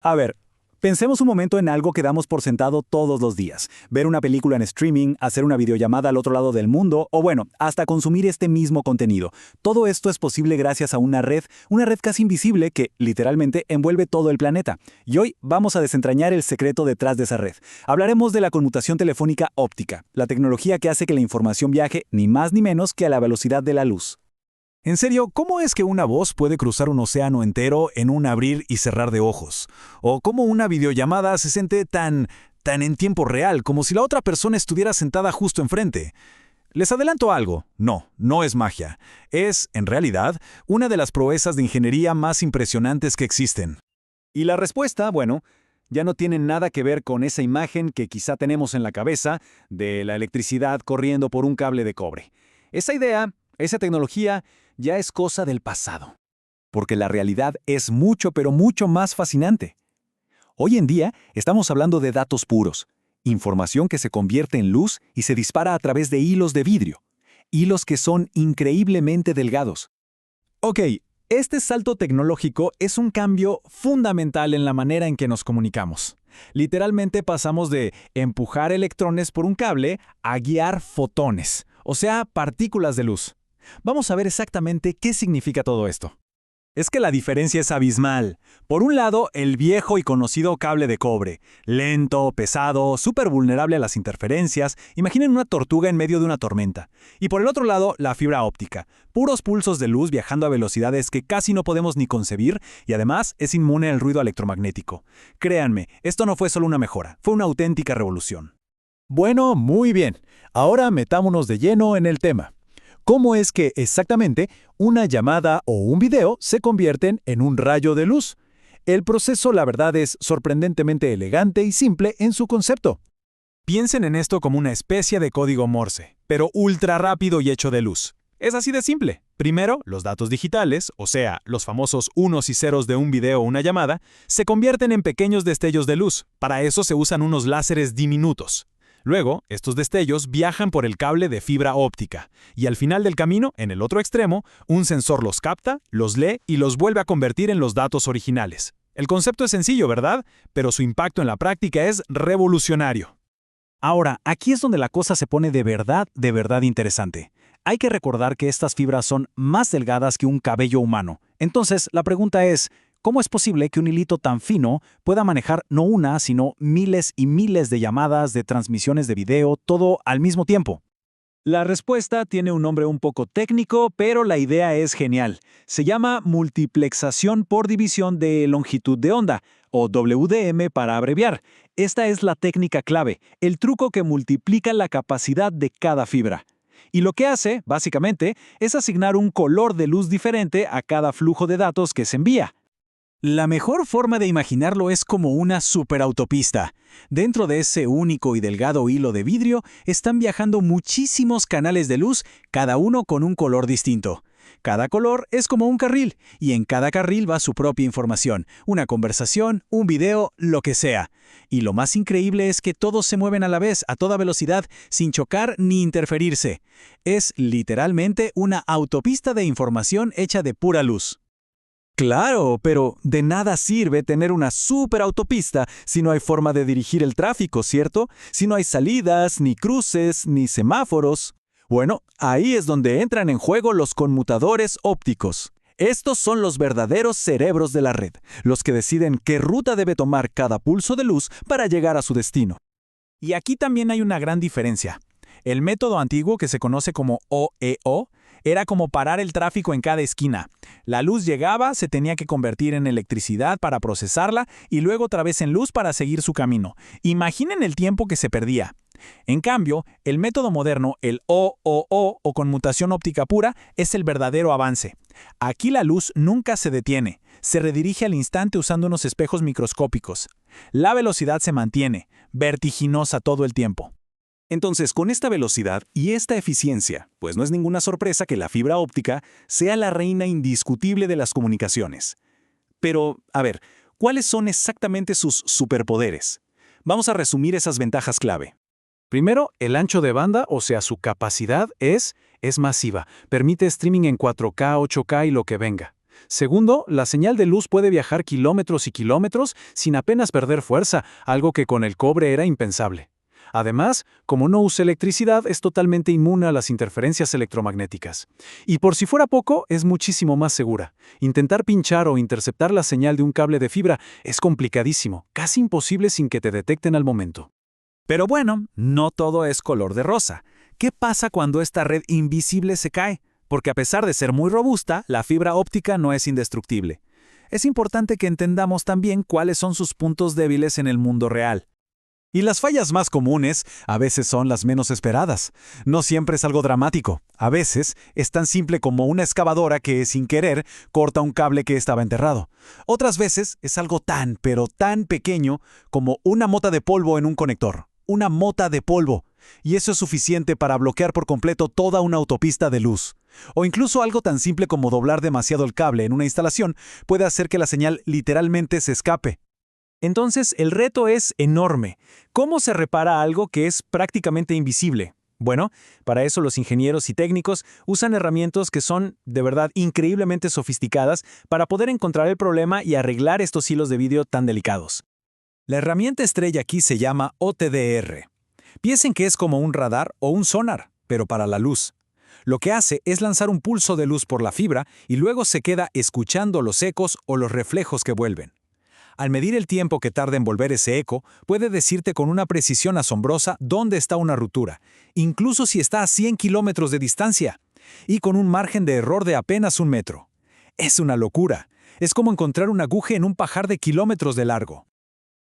A ver, pensemos un momento en algo que damos por sentado todos los días. Ver una película en streaming, hacer una videollamada al otro lado del mundo, o bueno, hasta consumir este mismo contenido. Todo esto es posible gracias a una red casi invisible que, literalmente, envuelve todo el planeta. Y hoy vamos a desentrañar el secreto detrás de esa red. Hablaremos de la conmutación telefónica óptica, la tecnología que hace que la información viaje ni más ni menos que a la velocidad de la luz. En serio, ¿cómo es que una voz puede cruzar un océano entero en un abrir y cerrar de ojos? ¿O cómo una videollamada se siente tan en tiempo real, como si la otra persona estuviera sentada justo enfrente? Les adelanto algo, no es magia. Es, en realidad, una de las proezas de ingeniería más impresionantes que existen. Y la respuesta, bueno, ya no tiene nada que ver con esa imagen que quizá tenemos en la cabeza de la electricidad corriendo por un cable de cobre. Esa idea, esa tecnología, ya es cosa del pasado. Porque la realidad es mucho, pero mucho más fascinante. Hoy en día estamos hablando de datos puros, información que se convierte en luz y se dispara a través de hilos de vidrio, hilos que son increíblemente delgados. Ok, este salto tecnológico es un cambio fundamental en la manera en que nos comunicamos. Literalmente pasamos de empujar electrones por un cable a guiar fotones, o sea, partículas de luz. Vamos a ver exactamente qué significa todo esto. Es que la diferencia es abismal. Por un lado, el viejo y conocido cable de cobre. Lento, pesado, súper vulnerable a las interferencias. Imaginen una tortuga en medio de una tormenta. Y por el otro lado, la fibra óptica. Puros pulsos de luz viajando a velocidades que casi no podemos ni concebir y además es inmune al ruido electromagnético. Créanme, esto no fue solo una mejora, fue una auténtica revolución. Bueno, muy bien. Ahora metámonos de lleno en el tema. ¿Cómo es que exactamente una llamada o un video se convierten en un rayo de luz? El proceso, la verdad, es sorprendentemente elegante y simple en su concepto. Piensen en esto como una especie de código Morse, pero ultra rápido y hecho de luz. Es así de simple. Primero, los datos digitales, o sea, los famosos unos y ceros de un video o una llamada, se convierten en pequeños destellos de luz. Para eso se usan unos láseres diminutos. Luego, estos destellos viajan por el cable de fibra óptica, y al final del camino, en el otro extremo, un sensor los capta, los lee y los vuelve a convertir en los datos originales. El concepto es sencillo, ¿verdad? Pero su impacto en la práctica es revolucionario. Ahora, aquí es donde la cosa se pone de verdad interesante. Hay que recordar que estas fibras son más delgadas que un cabello humano. Entonces, la pregunta es, ¿cómo es posible que un hilito tan fino pueda manejar no una, sino miles y miles de llamadas, de transmisiones de video, todo al mismo tiempo? La respuesta tiene un nombre un poco técnico, pero la idea es genial. Se llama multiplexación por división de longitud de onda, o WDM para abreviar. Esta es la técnica clave, el truco que multiplica la capacidad de cada fibra. Y lo que hace, básicamente, es asignar un color de luz diferente a cada flujo de datos que se envía. La mejor forma de imaginarlo es como una superautopista. Dentro de ese único y delgado hilo de vidrio están viajando muchísimos canales de luz, cada uno con un color distinto. Cada color es como un carril, y en cada carril va su propia información, una conversación, un video, lo que sea. Y lo más increíble es que todos se mueven a la vez, a toda velocidad, sin chocar ni interferirse. Es literalmente una autopista de información hecha de pura luz. Claro, pero de nada sirve tener una superautopista si no hay forma de dirigir el tráfico, ¿cierto? Si no hay salidas, ni cruces, ni semáforos. Bueno, ahí es donde entran en juego los conmutadores ópticos. Estos son los verdaderos cerebros de la red, los que deciden qué ruta debe tomar cada pulso de luz para llegar a su destino. Y aquí también hay una gran diferencia. El método antiguo, que se conoce como OEO, era como parar el tráfico en cada esquina. La luz llegaba, se tenía que convertir en electricidad para procesarla y luego otra vez en luz para seguir su camino. Imaginen el tiempo que se perdía. En cambio, el método moderno, el OOO o conmutación óptica pura, es el verdadero avance. Aquí la luz nunca se detiene, se redirige al instante usando unos espejos microscópicos. La velocidad se mantiene, vertiginosa todo el tiempo. Entonces, con esta velocidad y esta eficiencia, pues no es ninguna sorpresa que la fibra óptica sea la reina indiscutible de las comunicaciones. Pero, a ver, ¿cuáles son exactamente sus superpoderes? Vamos a resumir esas ventajas clave. Primero, el ancho de banda, o sea, su capacidad es masiva. Permite streaming en 4K, 8K y lo que venga. Segundo, la señal de luz puede viajar kilómetros y kilómetros sin apenas perder fuerza, algo que con el cobre era impensable. Además, como no usa electricidad, es totalmente inmune a las interferencias electromagnéticas. Y por si fuera poco, es muchísimo más segura. Intentar pinchar o interceptar la señal de un cable de fibra es complicadísimo, casi imposible sin que te detecten al momento. Pero bueno, no todo es color de rosa. ¿Qué pasa cuando esta red invisible se cae? Porque a pesar de ser muy robusta, la fibra óptica no es indestructible. Es importante que entendamos también cuáles son sus puntos débiles en el mundo real. Y las fallas más comunes a veces son las menos esperadas. No siempre es algo dramático. A veces es tan simple como una excavadora que, sin querer, corta un cable que estaba enterrado. Otras veces es algo tan, pero tan pequeño como una mota de polvo en un conector. Una mota de polvo. Y eso es suficiente para bloquear por completo toda una autopista de luz. O incluso algo tan simple como doblar demasiado el cable en una instalación puede hacer que la señal literalmente se escape. Entonces, el reto es enorme. ¿Cómo se repara algo que es prácticamente invisible? Bueno, para eso los ingenieros y técnicos usan herramientas que son, de verdad, increíblemente sofisticadas para poder encontrar el problema y arreglar estos hilos de vídeo tan delicados. La herramienta estrella aquí se llama OTDR. Piensen que es como un radar o un sonar, pero para la luz. Lo que hace es lanzar un pulso de luz por la fibra y luego se queda escuchando los ecos o los reflejos que vuelven. Al medir el tiempo que tarda en volver ese eco, puede decirte con una precisión asombrosa dónde está una ruptura, incluso si está a 100 kilómetros de distancia, y con un margen de error de apenas 1 metro. Es una locura. Es como encontrar un aguja en un pajar de kilómetros de largo.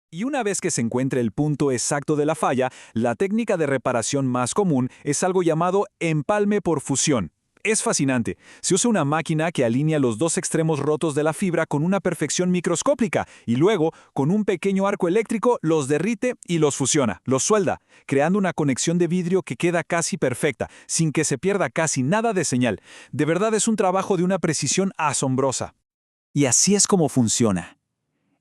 Y una vez que se encuentre el punto exacto de la falla, la técnica de reparación más común es algo llamado empalme por fusión. Es fascinante. Se usa una máquina que alinea los dos extremos rotos de la fibra con una perfección microscópica y luego, con un pequeño arco eléctrico, los derrite y los fusiona, los suelda, creando una conexión de vidrio que queda casi perfecta, sin que se pierda casi nada de señal. De verdad es un trabajo de una precisión asombrosa. Y así es como funciona.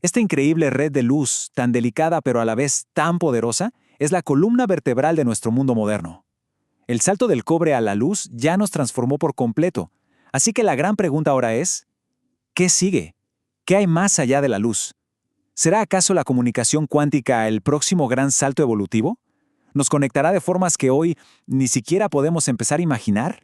Esta increíble red de luz, tan delicada pero a la vez tan poderosa, es la columna vertebral de nuestro mundo moderno. El salto del cobre a la luz ya nos transformó por completo. Así que la gran pregunta ahora es, ¿qué sigue? ¿Qué hay más allá de la luz? ¿Será acaso la comunicación cuántica el próximo gran salto evolutivo? ¿Nos conectará de formas que hoy ni siquiera podemos empezar a imaginar?